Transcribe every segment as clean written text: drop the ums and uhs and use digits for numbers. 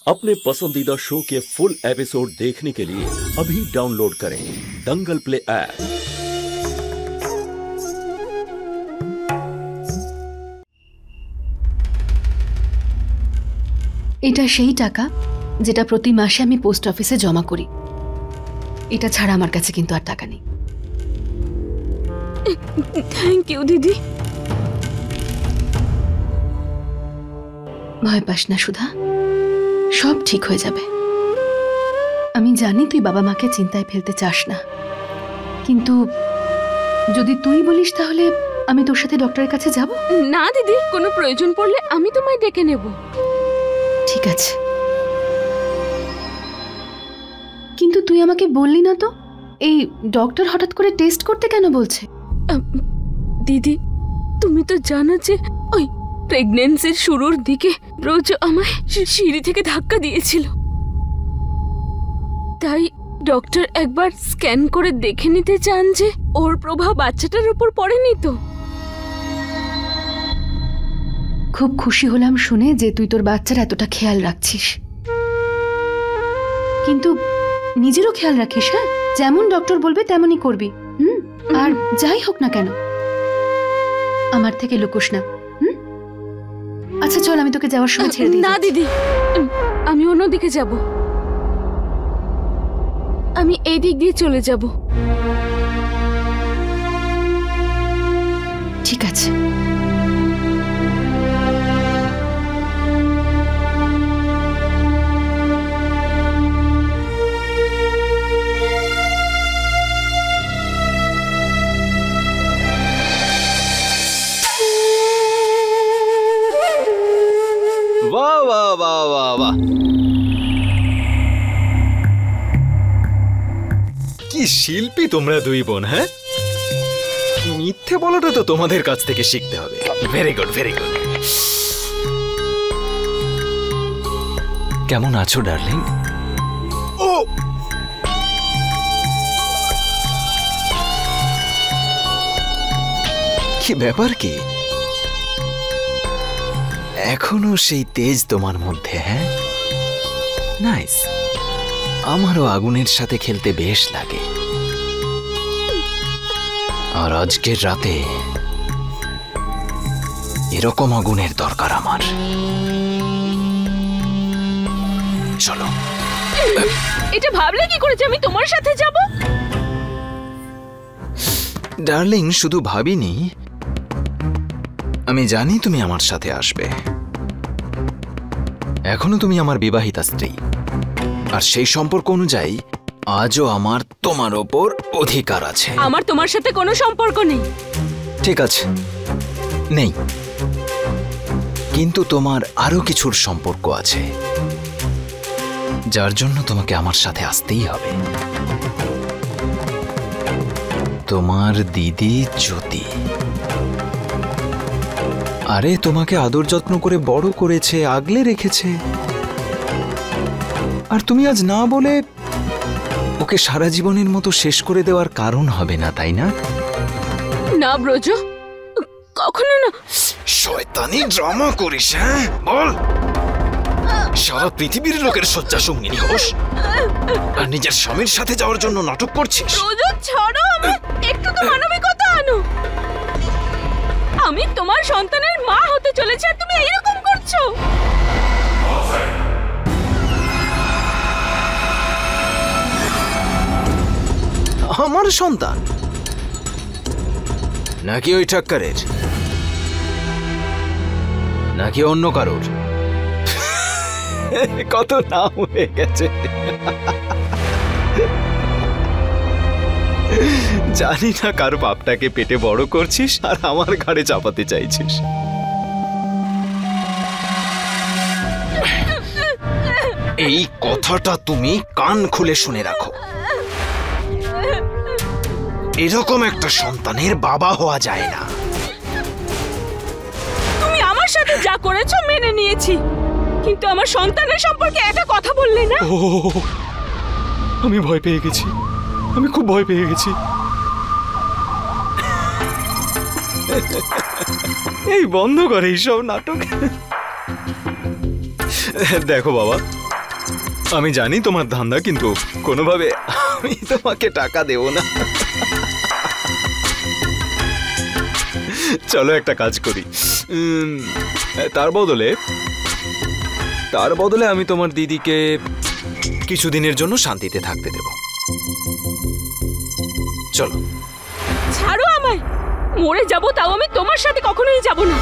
अपने पसंदीदा शो के फुल एपिसोड देखने के लिए अभी डाउनलोड करें दंगल प्ले ऐप। এটা সেই টাকা যেটা প্রতি মাসে আমি পোস্ট অফিসে জমা করি। এটা ছাড়া আমার কাছে কিন্তু আর টাকা নেই। থ্যাংক ইউ দিদি। ভয় পাস না সুধা, সব ঠিক হয়ে যাবে। আমি জানি তুই বাবা মাকে চিন্তায় ফেলতে চাস না, কিন্তু যদি তুই বলিস তাহলে আমি তোর সাথে ডক্টরের কাছে যাব। না দিদি, কোনো প্রয়োজন পড়লে আমি তোমায় ডেকে নেব। ঠিক আছে, কিন্তু তুই আমাকে বললি না তো এই ডক্টর হঠাৎ করে টেস্ট করতে কেন বলছে? দিদি, তুমি তো জানো যে ওই প্রেগন্যান্সির শুরুর দিকে রোজ আমায় সিঁড়ি থেকে ধাক্কা দিয়েছিল, তাই ডক্টর একবার স্ক্যান করে দেখে নিতে চান যে ওর প্রভাব বাচ্চাটার উপর পড়েনি তো। খুব খুশি হলাম শুনে যে তুই তোর বাচ্চার এতটা খেয়াল রাখছিস, কিন্তু নিজেরও খেয়াল রাখিস। হ্যাঁ, যেমন ডক্টর বলবে তেমনই করবি। আর যাই হোক না কেন আমার থেকে লুকোস না। আচ্ছা চল, আমি তোকে যাওয়ার সময় ছেড়ে দিই। না দিদি, আমি অন্যদিকে যাব। আমি এই দিক দিয়ে চলে যাব। ঠিক আছে। वाह वाह वाह वाह वाह, কি শিল্পী তোমরা দুই বোন। হ্যাঁ, মিথ্যে বলাটা তো তোমাদের কাছ থেকে শিখতে হবে। Very good, very good. কেমন আছো ডার্লিং? ও কি ব্যাপার, কি এখনো সেই তেজ তোমার মধ্যে? হ্যাঁ, নাইস। আমারও আগুনের সাথে খেলতে বেশ লাগে, আর আজকের রাতে এরকম আগুনের দরকার আমার। চলো। এটা ভাবলে কি করে যে আমি তোমার সাথে যাব? ডার্লিং, শুধু ভাবিনি, আমি জানি তুমি আমার সাথে আসবে। এখনো তুমি আমার বিবাহিতা স্ত্রী, আর সেই সম্পর্ক অনুযায়ী আজও আমার তোমার ওপর অধিকার আছে। আমার তোমার সাথে কোনো সম্পর্ক নেই। ঠিক আছে, নেই, কিন্তু তোমার আরো কিছুর সম্পর্ক আছে, যার জন্য তোমাকে আমার সাথে আসতেই হবে। তোমার দিদি জ্যোতি। আরে, তোমাকে আদর যত্ন করে বড় করেছে, আগলে রেখেছে, আর তুমি আজ না বলে ওকে সারা জীবনের মতো শেষ করে দেওয়ার কারণ হবে না, তাই না? না ব্রজ, কখনো না। শয়তানি ড্রামা করিস? হ্যাঁ বল, সারা পৃথিবীর লোকের শয্যা সঙ্গিনী হোস আর নিজের স্বামীর সাথে যাওয়ার জন্য নাটক করছিস? ব্রজ ছাড়ো, একটু তো মানবিকতা আনো। আমি তোমার সন্তানের মা হতে চলেছি, আর তুমি এরকম করছো। আমার সন্তান নাকি ওই ঠাক্কারের, নাকি অন্য কারোর? কত নাম হয়ে গেছে। জানি না কার বাপটাকে পেটে বড় করছিস আর আমার ঘাড়ে চাপাতে চাইছিস। এই কথাটা তুমি কান খুলে শুনে রাখো। এরকম একটা সন্তানের বাবা হওয়া যায় না। তুমি আমার সাথে যা করেছো মেনে নিয়েছি, কিন্তু আমার সন্তানের সম্পর্কে একটা কথা বললে না। আমি ভয় পেয়ে গেছি, আমি খুব ভয় পেয়ে গেছি। এই বন্ধ করে এইসব নাটক। দেখো বাবা, আমি জানি তোমার ধান্দা, কিন্তু কোনোভাবে আমি তোমাকে টাকা দেব না। চলো একটা কাজ করি, তার বদলে আমি তোমার দিদিকে কিছুদিনের জন্য শান্তিতে থাকতে দেব। চলো। ছাড়ো আমায়, মরে যাব তাও আমি তোমার সাথে কখনোই যাব না।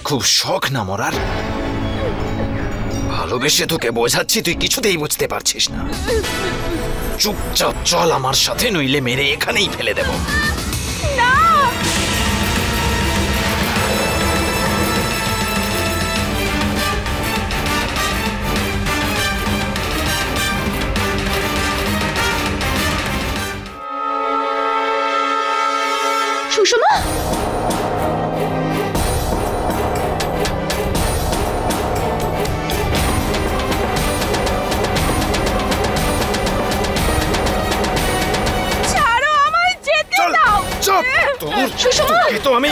খুব শখ না মরার? ভালোবেসে তোকে বোঝাচ্ছি, তুই কিছুতেই বুঝতে পারছিস না। চুপচাপ চল আমার সাথে, নইলে মেরে এখানেই ফেলে দেব। সুষমা, তো আমি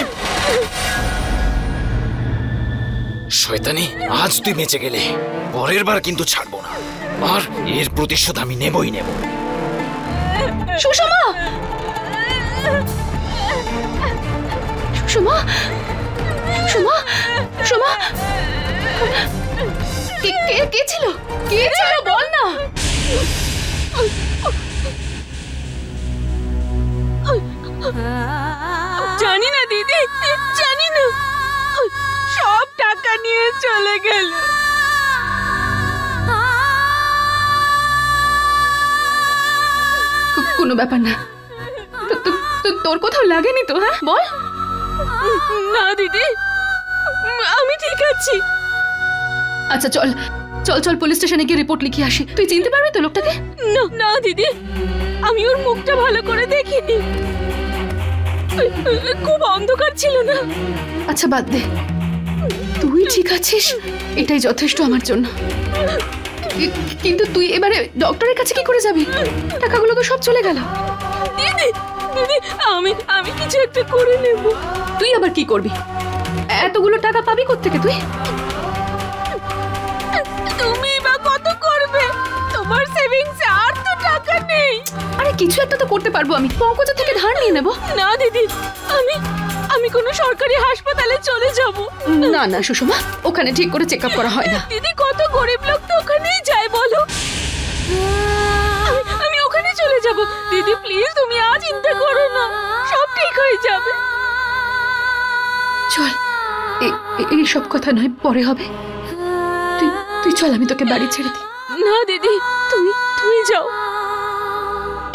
শয়তানি, আজ তুই বেঁচে গেলে পরের বার কিন্তু ছাড়বো না, আর এর প্রতিশোধ আমি নেবই নেব। সুষমা, সুষমা, সুষমা, সুষমা, কে ছিল? কে ছিল বল না। জানি না দিদি, জানি না, সব টাকা নিয়ে চলে গেল। কোনো ব্যাপার না, তোর কোথাও লাগেনি তো? হ্যাঁ বল। না দিদি, আমি ঠিক আছি। আচ্ছা চল চল চল, পুলিশ স্টেশনে গিয়ে রিপোর্ট লিখে আসি। তুই চিনতে পারবি তো লোকটাকে? না না দিদি, আমি ওর মুখটা ভালো করে দেখিনি, খুব অন্ধকার ছিল না। আচ্ছা বাদ দে, তুই ঠিক আছিস এটাই যথেষ্ট আমার জন্য। কিন্তু তুই এবারে ডক্টরের কাছে কি করে যাবি? টাকাগুলো তো সব চলে গেল। দিদি দিদি, আমি কিছু একটা করে নেব। তুই আবার কি করবি? এতগুলো টাকা পাবি কোত্থেকে তুই? তুমি বা কত করবে? তোমার সেভিংসে আর তো টাকা নেই। আরে কিছু একটা তো করতে পারবো আমি, পঙ্কজ থেকে ধার নিয়ে নেব। না দিদি, আমি কোনো সরকারি হাসপাতালে চলে যাব। না না সুষমা, ওখানে ঠিক করে চেকআপ করা হয় না। দিদি, কত গরিব লোক তো ওখানেই যায় বলো। আমি ওখানে চলে যাব। দিদি প্লিজ, তুমি আর চিন্তা করো না, সব ঠিক হয়ে যাবে। চল, এই সব কথা নয়, পরে হবে। তুই চল, আমি তোকে বাড়ি ছেড়ে দিই। না দিদি, তুমি যাও।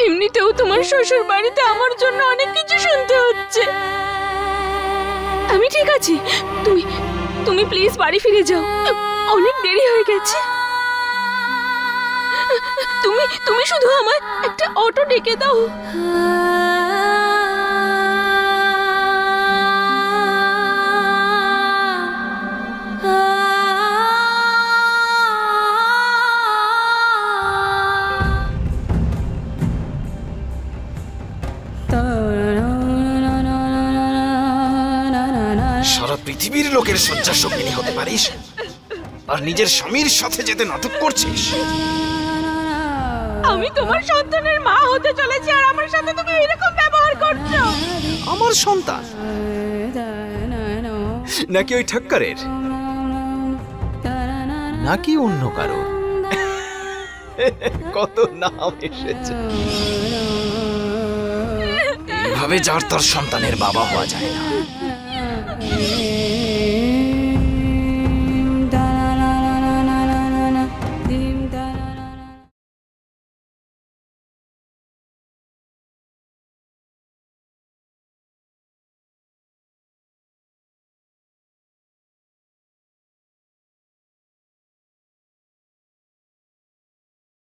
এমনিতেও তোমার শ্বশুর বাড়িতে আমার জন্য অনেক কিছু শুনতে হচ্ছে। আমি ঠিক আছি, তুমি প্লিজ বাড়ি ফিরে যাও, অনেক দেরি হয়ে গেছে। তুমি শুধু আমায় একটা অটো ডেকে দাও। সারা পৃথিবীর লোকের শয্যা সঙ্গিনী হতে পারিস, আর নিজের স্বামীর সাথে যেতে নাটক করছিস। আমি তোমার সন্তানের মা হতে চলেছি, আর আমার সাথে তুমি এরকম ব্যবহার করছো। আমার সন্তান নাকি ওই ঠক্করের, নাকি অন্য কারো? কত নাম এসেছে। এইভাবে যার তার সন্তানের বাবা হওয়া যায় না।